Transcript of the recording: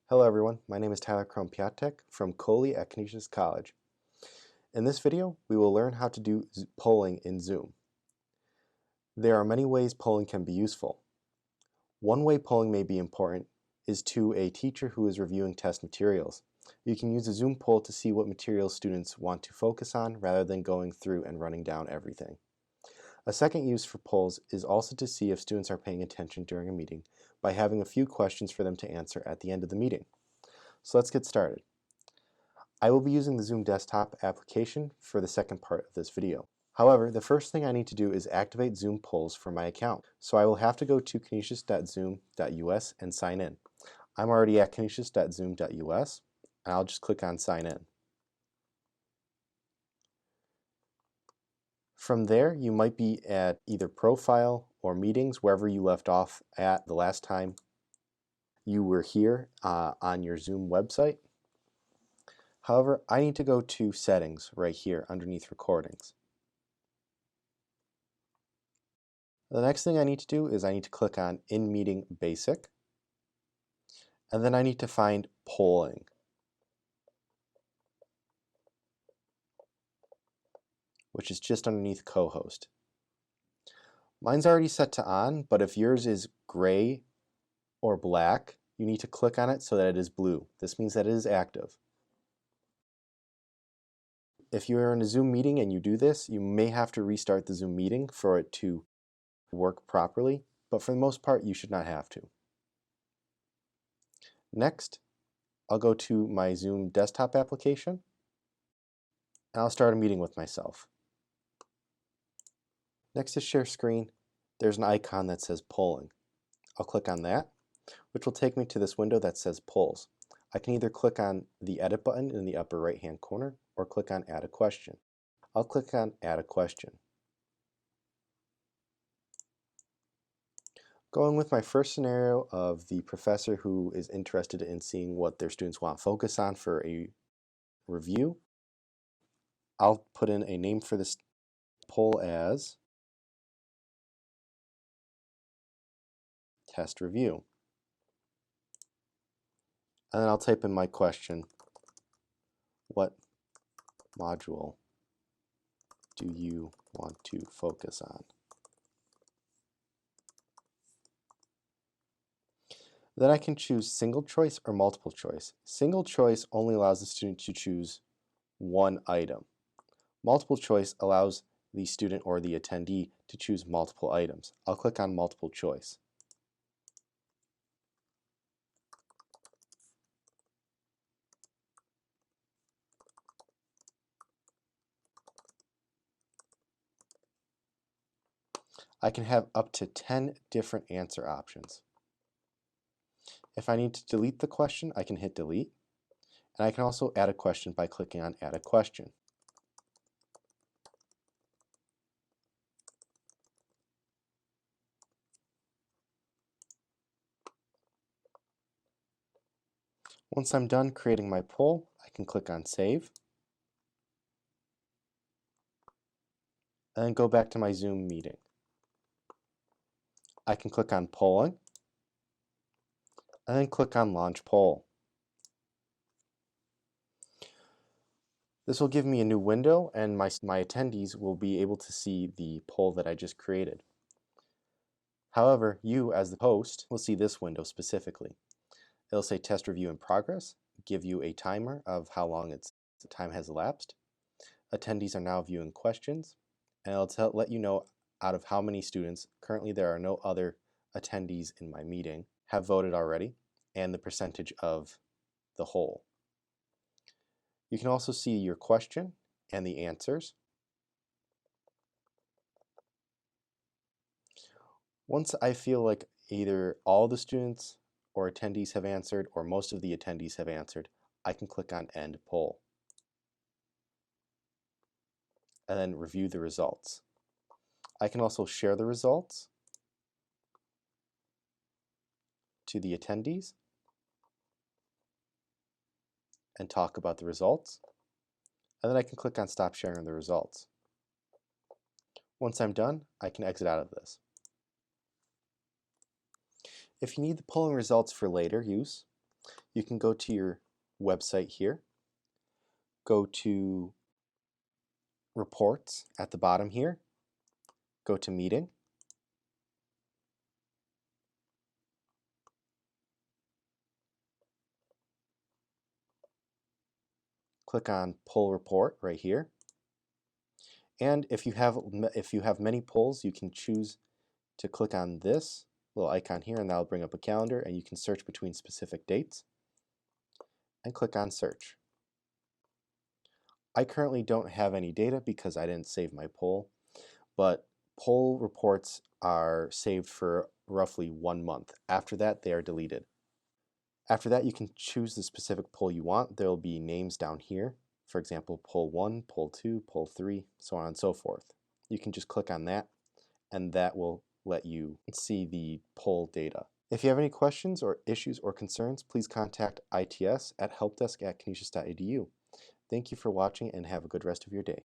Hello everyone, my name is Tyler Krompiatek from Coley at Canisius College. In this video, we will learn how to do polling in Zoom. There are many ways polling can be useful. One way polling may be important is to a teacher who is reviewing test materials. You can use a Zoom poll to see what materials students want to focus on rather than going through and running down everything. A second use for polls is also to see if students are paying attention during a meeting by having a few questions for them to answer at the end of the meeting. So let's get started. I will be using the Zoom desktop application for the second part of this video. However, the first thing I need to do is activate Zoom polls for my account. So I will have to go to canisius.zoom.us and sign in. I'm already at canisius.zoom.us and I'll just click on sign in. From there, you might be at either profile or meetings, wherever you left off at the last time you were here on your Zoom website. However, I need to go to settings right here underneath recordings. The next thing I need to do is I need to click on In Meeting Basic, and then I need to find polling, which is just underneath co-host. Mine's already set to on, but if yours is gray or black, you need to click on it so that it is blue. This means that it is active. If you're in a Zoom meeting and you do this, you may have to restart the Zoom meeting for it to work properly, but for the most part, you should not have to. Next, I'll go to my Zoom desktop application, and I'll start a meeting with myself. Next to share screen, there's an icon that says polling. I'll click on that, which will take me to this window that says polls. I can either click on the edit button in the upper right hand corner or click on add a question. I'll click on add a question. Going with my first scenario of the professor who is interested in seeing what their students want to focus on for a review, I'll put in a name for this poll as test review. And then I'll type in my question, what module do you want to focus on? Then I can choose single choice or multiple choice. Single choice only allows the student to choose one item. Multiple choice allows the student or the attendee to choose multiple items. I'll click on multiple choice. I can have up to 10 different answer options. If I need to delete the question, I can hit delete. And I can also add a question by clicking on add a question. Once I'm done creating my poll, I can click on save. And then go back to my Zoom meeting. I can click on polling and then click on launch poll. This will give me a new window and my attendees will be able to see the poll that I just created. However, you as the host will see this window specifically. It'll say test review in progress, give you a timer of how long the time has elapsed. Attendees are now viewing questions, and it'll let you know out of how many students, currently there are no other attendees in my meeting, have voted already, and the percentage of the whole. You can also see your question and the answers. Once I feel like either all the students or attendees have answered or most of the attendees have answered, I can click on End Poll and then review the results. I can also share the results to the attendees and talk about the results, and then I can click on Stop Sharing the Results. Once I'm done, I can exit out of this. If you need the polling results for later use, You can go to your website here, go to Reports at the bottom here, go to Meeting, click on Poll Report right here, and if you have many polls, you can choose to click on this little icon here, and that'll bring up a calendar, and you can search between specific dates, and click on Search. I currently don't have any data because I didn't save my poll, but poll reports are saved for roughly 1 month. After that, they are deleted. After that, you can choose the specific poll you want. There will be names down here. For example, poll 1, poll 2, poll 3, so on and so forth. You can just click on that, and that will let you see the poll data. If you have any questions or issues or concerns, please contact ITS at helpdesk@canisius.edu. Thank you for watching and have a good rest of your day.